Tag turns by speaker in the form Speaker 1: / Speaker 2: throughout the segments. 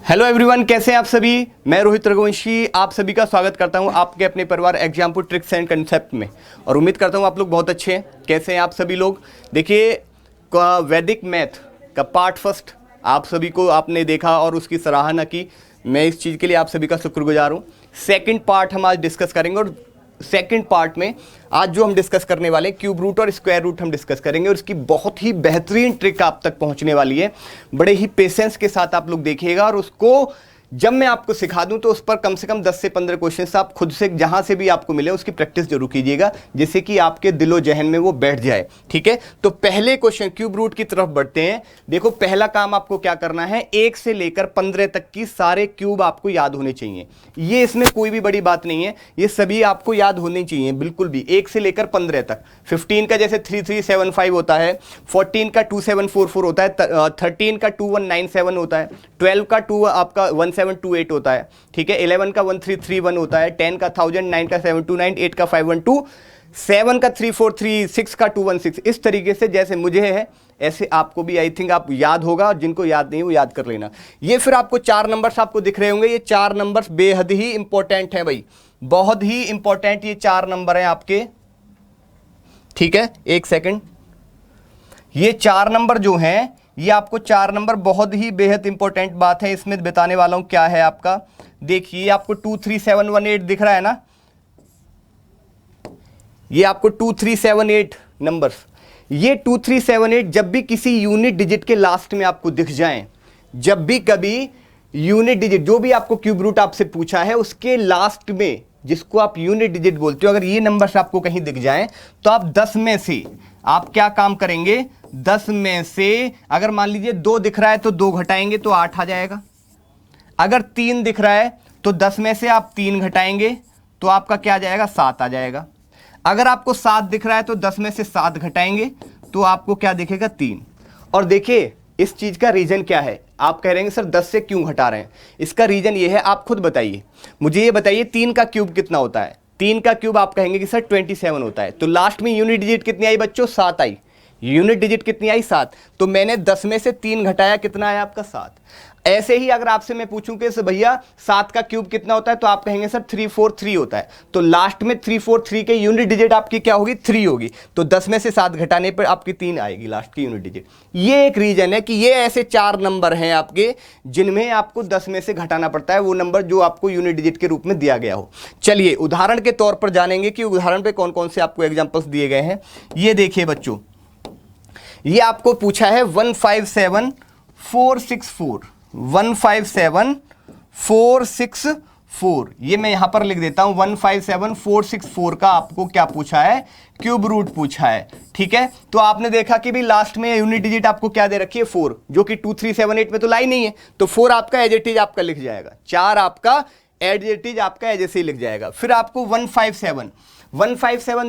Speaker 1: Hello everyone, कैसे हैं आप सभी। मैं रोहित रघुवंशी आप सभी का स्वागत करता हूं आपके अपने परिवार एग्जाम्पल ट्रिक्स एंड कंसेप्ट में। और उम्मीद करता हूं आप लोग बहुत अच्छे हैं। कैसे हैं आप सभी लोग। देखिए, वैदिक मैथ का पार्ट फर्स्ट आप सभी को आपने देखा और उसकी सराहना की। मैं इस चीज़ के लिए आप सभी का शुक्रगुजार हूँ। सेकेंड पार्ट हम आज डिस्कस करेंगे और सेकंड पार्ट में आज जो हम डिस्कस करने वाले हैं क्यूब रूट और स्क्वायर रूट हम डिस्कस करेंगे और इसकी बहुत ही बेहतरीन ट्रिक आप तक पहुंचने वाली है। बड़े ही पेशेंस के साथ आप लोग देखिएगा और उसको जब मैं आपको सिखा दूं तो उस पर कम से कम 10 से 15 क्वेश्चंस आप खुद से जहां से भी आपको मिले उसकी प्रैक्टिस जरूर कीजिएगा, जिससे कि आपके दिलो जहन में वो बैठ जाए। ठीक है, तो पहले क्वेश्चन क्यूब रूट की तरफ बढ़ते हैं। देखो, पहला काम आपको क्या करना है, 1 से लेकर 15 तक की सारे क्यूब आपको याद होने चाहिए। ये इसमें कोई भी बड़ी बात नहीं है, ये सभी आपको याद होने चाहिए बिल्कुल भी, 1 से लेकर 15 तक। 15 का जैसे 3375 होता है, 14 का 2744 होता है, 13 का 2197 होता है, 12 का 2 आपका 1728 होता है। ठीक है, 11 का 1331 होता है, 10 का 1000, 9 का 729, 8 का 512, 7 का 3436, 6 का 216। इस तरीके से जैसे मुझे है ऐसे आपको भी आई थिंक आप याद होगा, और जिनको याद नहीं वो याद कर लेना। ये फिर आपको 4 नंबर्स आपको दिख रहे होंगे। ये 4 नंबर्स बेहद ही इंपॉर्टेंट है भाई, बहुत ही इंपॉर्टेंट ये 4 नंबर हैं आपके। ठीक है, एक सेकंड, ये 4 नंबर जो हैं ये आपको 4 नंबर बहुत ही बेहद इंपॉर्टेंट बात है इसमें बताने वाला हूं। क्या है आपका, देखिए आपको 23718 दिख रहा है ना, ये आपको 2378 नंबर्स। ये 2378 जब भी किसी यूनिट डिजिट के लास्ट में आपको दिख जाएं, जब भी कभी यूनिट डिजिट जो भी आपको क्यूब रूट आपसे पूछा है उसके लास्ट में जिसको आप यूनिट डिजिट बोलते हो, अगर ये नंबर्स आपको कहीं दिख जाएं तो आप 10 में से आप क्या काम करेंगे, 10 में से अगर मान लीजिए 2 दिख रहा है तो 2 घटाएंगे तो 8 आ जाएगा। अगर 3 दिख रहा है तो 10 में से आप 3 घटाएंगे तो आपका क्या आ जाएगा, 7 आ जाएगा। अगर आपको 7 दिख रहा है तो 10 में से 7 घटाएंगे तो आपको क्या दिखेगा, 3। और देखिए इस चीज का रीजन क्या है, आप कह रहे हैं सर 10 से क्यों घटा रहे हैं। इसका रीजन ये है, आप खुद बताइए मुझे, ये बताइए 3 का क्यूब कितना होता है। 3 का क्यूब आप कहेंगे कि सर 27 होता है, तो लास्ट में यूनिट डिजिट कितनी आई बच्चों, 7 आई। यूनिट डिजिट कितनी आई, 7। तो मैंने 10 में से 3 घटाया, कितना आया आपका, 7। ऐसे ही अगर आपसे मैं पूछूं कि भैया 7 का क्यूब कितना होता है, तो आप कहेंगे सर 343 होता है। तो लास्ट में 343 के यूनिट डिजिट आपकी क्या होगी, 3 होगी। तो 10 में से 7 घटाने पर आपकी 3 आएगी लास्ट की यूनिट डिजिट। ये एक रीजन है कि ये ऐसे 4 नंबर हैं आपके जिनमें आपको 10 में से घटाना पड़ता है वो नंबर जो आपको यूनिट डिजिट के रूप में दिया गया हो। चलिए उदाहरण के तौर पर जानेंगे कि उदाहरण पे कौन कौन से आपको एग्जांपल्स दिए गए हैं। ये देखिए बच्चों, ये आपको पूछा है 157464, 157464। ये मैं यहां पर लिख देता हूं, 157464 का आपको क्या पूछा है, क्यूब रूट पूछा है। ठीक है, तो आपने देखा कि भी लास्ट में यूनिट डिजिट आपको क्या दे रखी है, 4, जो कि 2378 में तो लाई नहीं है, तो 4 आपका एज इट इज आपका लिख जाएगा, 4 आपका एज इट इज आपका एज ऐसे ही लिख जाएगा। फिर आपको 157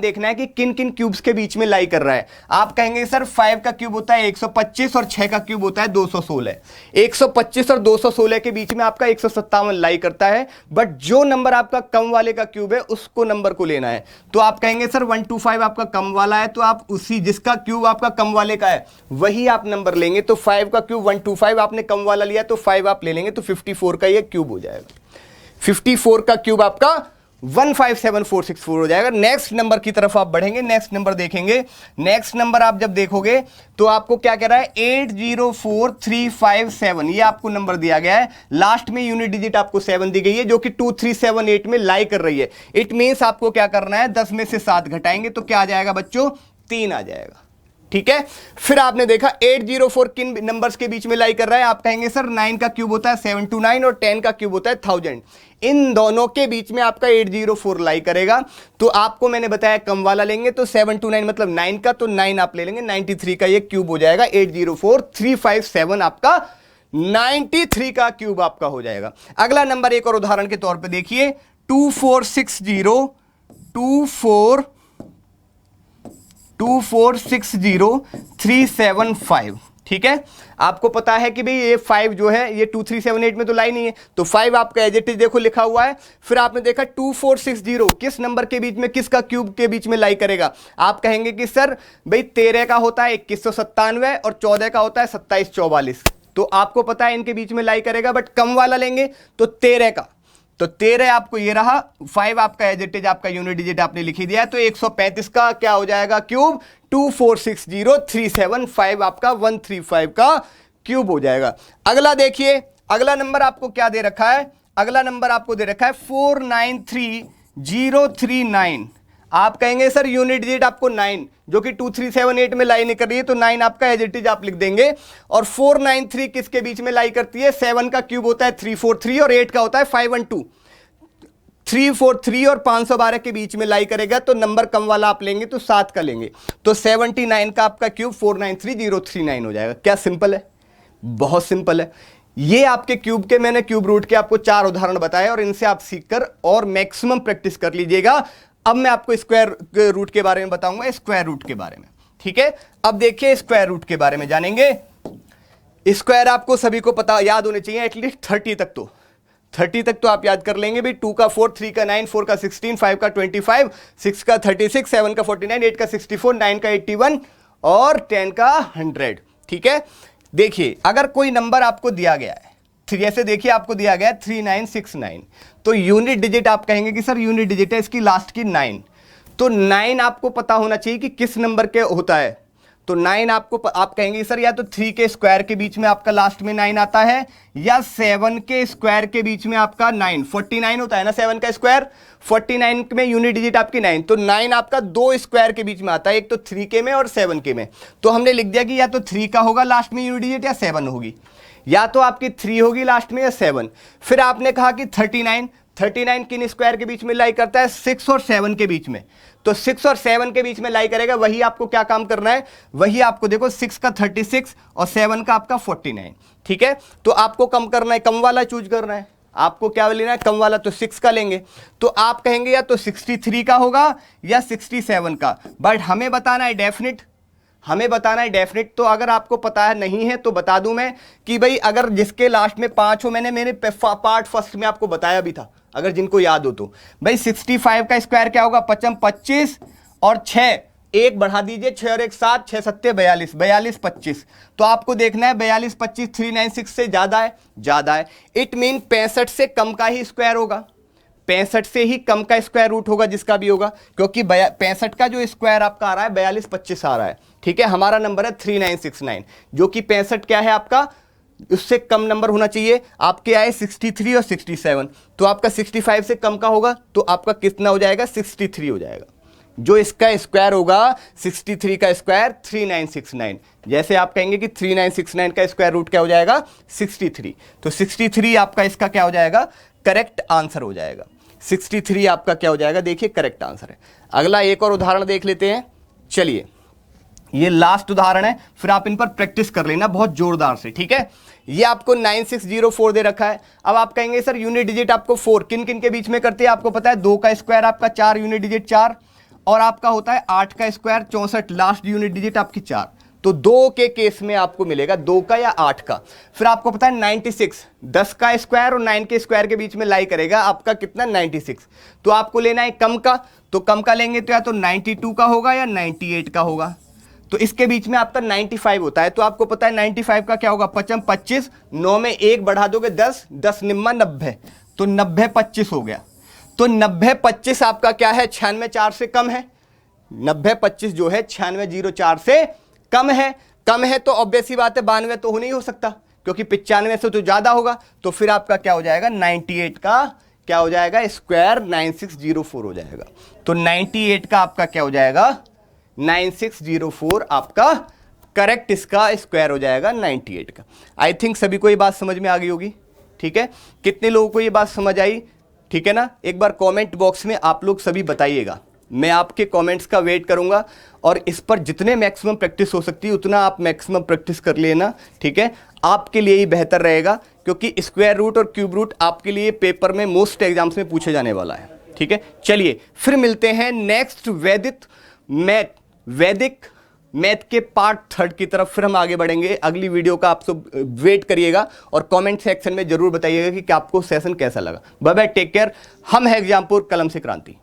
Speaker 1: देखना है कि किन किन क्यूब्स के बीच में लाई कर रहा है। आप कहेंगे सर 5 का क्यूब होता है 125 और 6 का क्यूब होता है 216। 125 और 216 के बीच में आपका 157 लाई करता है, बट जो नंबर आपका कम वाले का क्यूब है उसको नंबर को लेना है। तो आप कहेंगे सर 125 आपका कम वाला है, तो आप उसी जिसका क्यूब आपका कम वाले का है वही आप नंबर लेंगे। तो 5 का क्यूब 125 आपने कम वाला लिया तो 5 आप ले लेंगे, तो 54 का ये क्यूब हो जाएगा। 54 का क्यूब आपका 157464 हो जाएगा। नेक्स्ट नंबर की तरफ आप बढ़ेंगे, नेक्स्ट नंबर देखेंगे। नेक्स्ट नंबर आप जब देखोगे तो आपको क्या कह रहा है, 804357, ये आपको नंबर दिया गया है। लास्ट में यूनिट डिजिट आपको 7 दी गई है जो कि 2378 में लाई कर रही है। इट मींस आपको क्या करना है, 10 में से 7 घटाएंगे तो क्या आ जाएगा बच्चों, 3 आ जाएगा। ठीक है, फिर आपने देखा 804 किन नंबर्स के बीच में लाई कर रहा है। आप कहेंगे सर 9 का क्यूब होता है 729 और 10 का क्यूब होता है 1000। इन दोनों के बीच में आपका 804 लाई करेगा। तो आपको मैंने बताया कम वाला लेंगे तो 729 मतलब 9 का, तो 9 आप ले लेंगे, 93 का ये क्यूब हो जाएगा। 804357 आपका 93 का क्यूब आपका हो जाएगा। अगला नंबर एक और उदाहरण के तौर पे देखिए, 2460375। ठीक है, आपको पता है कि भाई ये 5 जो है ये 2378 में तो लाई नहीं है, तो 5 आपका एज इट इज देखो लिखा हुआ है। फिर आपने देखा 2460 किस नंबर के बीच में, किसका क्यूब के बीच में लाई करेगा। आप कहेंगे कि सर भाई 13 का होता है 2197 और 14 का होता है 2744। तो आपको पता है इनके बीच में लाई करेगा, बट कम वाला लेंगे तो 13 का, तो 13 आपको ये रहा, 5 आपका एज इट इज आपका यूनिट डिजिट आपने लिखी दिया है, तो 135 का क्या हो जाएगा क्यूब, 2460375 आपका 135 का क्यूब हो जाएगा। अगला देखिए, अगला नंबर आपको क्या दे रखा है, अगला नंबर आपको दे रखा है 493039। आप कहेंगे सर यूनिट डिजिट आपको 9, जो कि 2378 में लाई नहीं कर रही है, तो 9 आपका एज इट इज आप लिख देंगे। और 493 किसके बीच में लाई करती है, 7 का क्यूब होता है 343 और 8 का होता है 512। 343 और 512 के बीच में लाई करेगा, तो नंबर कम वाला आप लेंगे तो 7 का लेंगे, तो 79 का आपका क्यूब 493039 हो जाएगा। क्या सिंपल है, बहुत सिंपल है। ये आपके क्यूब के, मैंने क्यूब रूट के आपको 4 उदाहरण बताए और इनसे आप सीखकर और मैक्सिमम प्रैक्टिस कर लीजिएगा। अब मैं आपको स्क्वायर रूट के बारे में बताऊंगा, स्क्वायर रूट के बारे में, ठीक है। अब देखिए स्क्वायर रूट के बारे में जानेंगे। स्क्वायर आपको सभी को पता याद होने चाहिए, एटलीस्ट 30 तक तो, 30 तक तो आप याद कर लेंगे भी। 2 का 4, 3 का 9, 4 का 16, 5 का 25, 6 का 36, 7 का 49, 8 का 64, 9 का 81 और 10 का 100, ठीक है। देखिए अगर कोई नंबर आपको दिया गया है, जैसे देखिए आपको दिया गया है 3969, तो यूनिट डिजिट आप कहेंगे कि सर यूनिट डिजिट है इसकी लास्ट की 9, तो 9 आपको पता होना चाहिए कि किस नंबर के होता है। तो 9 आपको आप कहेंगे सर या तो 3 के स्क्वायर के बीच में आपका लास्ट में 9 आता है, या 7 के स्क्वायर के बीच में आपका 9, 49 होता है ना 7 का स्क्वायर, 49 में यूनिट डिजिट आपकी 9, तो 9 आपका 2 स्क्वायर के बीच में आता है, एक तो 3 के में और 7 के में। तो हमने लिख दिया कि या तो 3 का होगा लास्ट में यूनिट डिजिट, या 7 होगी, या तो आपकी 3 होगी लास्ट में या 7। फिर आपने कहा कि 39 किन स्क्वायर के बीच में लाई करता है, 6 और 7 के बीच में, तो 6 और 7 के बीच में लाई करेगा। वही आपको क्या काम करना है, वही आपको देखो 6 का 36 और 7 का आपका 49, ठीक है। तो आपको कम करना है, कम वाला चूज करना है, आपको क्या लेना है, कम वाला, तो 6 का लेंगे। तो आप कहेंगे या तो 63 का होगा या 67 का, बट हमें बताना है डेफिनेट, हमें बताना है डेफिनेट। तो अगर आपको पता है नहीं है तो बता दूं मैं कि भाई अगर जिसके लास्ट में 5 हो, मैंने मेरे पार्ट फर्स्ट में आपको बताया भी था, अगर जिनको याद हो तो, भाई 65 का स्क्वायर क्या होगा, 25 और 6, एक बढ़ा दीजिए, 6 और 1 7, 6 7 42, 42 25। तो आपको देखना है 42 25 396 से ज्यादा है, ज्यादा है, इट मीन 65 से कम का ही स्क्वायर होगा, 65 से ही कम का स्क्वायर रूट होगा जिसका भी होगा, क्योंकि 65 का जो स्क्वायर आपका आ रहा है 42 25 आ रहा है, ठीक है। हमारा नंबर है 3969, जो कि 65 क्या है आपका, उससे कम नंबर होना चाहिए। आपके आए 63 और 67, तो आपका 65 से कम का होगा, तो आपका कितना हो जाएगा, 63 हो जाएगा। जो इसका स्क्वायर होगा 63 का स्क्वायर 3969, जैसे आप कहेंगे कि 3969 का स्क्वायर रूट क्या हो जाएगा, 63, तो 63 आपका इसका क्या हो जाएगा, करेक्ट आंसर हो जाएगा। 63 आपका क्या हो जाएगा, देखिए करेक्ट आंसर है। अगला एक और उदाहरण देख लेते हैं, चलिए ये लास्ट उदाहरण है, फिर आप इन पर प्रैक्टिस कर लेना बहुत जोरदार से, ठीक है। ये आपको 9604 दे रखा है। अब आप कहेंगे सर यूनिट डिजिट आपको 4 किन किन के बीच में करते हैं, आपको पता है 2 का स्क्वायर आपका 4 यूनिट डिजिट 4, और आपका होता है 8 का स्क्वायर 64, लास्ट यूनिट डिजिट आपकी 4। तो 2 के केस में आपको मिलेगा 2 का या 8 का। फिर आपको पता है 96, 10 का स्क्वायर और 9 के स्क्वायर के बीच में लाई करेगा, आपका कितना 96, तो आपको लेना है कम का, तो कम का लेंगे तो या तो 92 का होगा या 98 का होगा, तो इसके बीच में आपका 95 होता है। तो आपको पता है 95 का क्या होगा, 25, 9 में 1 बढ़ा दोगे 10, 10 निम्मा 90, तो 90 25 हो गया। तो 90 25 आपका क्या है, 96 4 से कम है, 90 25 जो है 96 04 से कम है, कम है तो ऑब्वियस ही बात है 92 तो हो नहीं हो सकता, क्योंकि 95 से तो ज्यादा होगा। तो फिर आपका क्या हो जाएगा, 98 का क्या हो जाएगा, स्क्वायर 9604 हो जाएगा। तो 98 का आपका क्या हो जाएगा, 9604 आपका करेक्ट इसका स्क्वायर हो जाएगा 98 का। आई थिंक सभी को ये बात समझ में आ गई होगी, ठीक है। कितने लोगों को ये बात समझ आई, ठीक है ना। एक बार कमेंट बॉक्स में आप लोग सभी बताइएगा, मैं आपके कमेंट्स का वेट करूंगा, और इस पर जितने मैक्सिमम प्रैक्टिस हो सकती है उतना आप मैक्सिमम प्रैक्टिस कर लेना, ठीक है। आपके लिए ही बेहतर रहेगा, क्योंकि स्क्वायर रूट और क्यूब रूट आपके लिए पेपर में मोस्ट एग्जाम्स में पूछे जाने वाला है, ठीक है। चलिए फिर मिलते हैं नेक्स्ट वैदिक मैथ के पार्ट 3 की तरफ, फिर हम आगे बढ़ेंगे। अगली वीडियो का आप सब वेट करिएगा और कमेंट सेक्शन में जरूर बताइएगा कि आपको सेशन कैसा लगा। Bye bye, take care. हम हैं एग्जामपुर, कलम से क्रांति।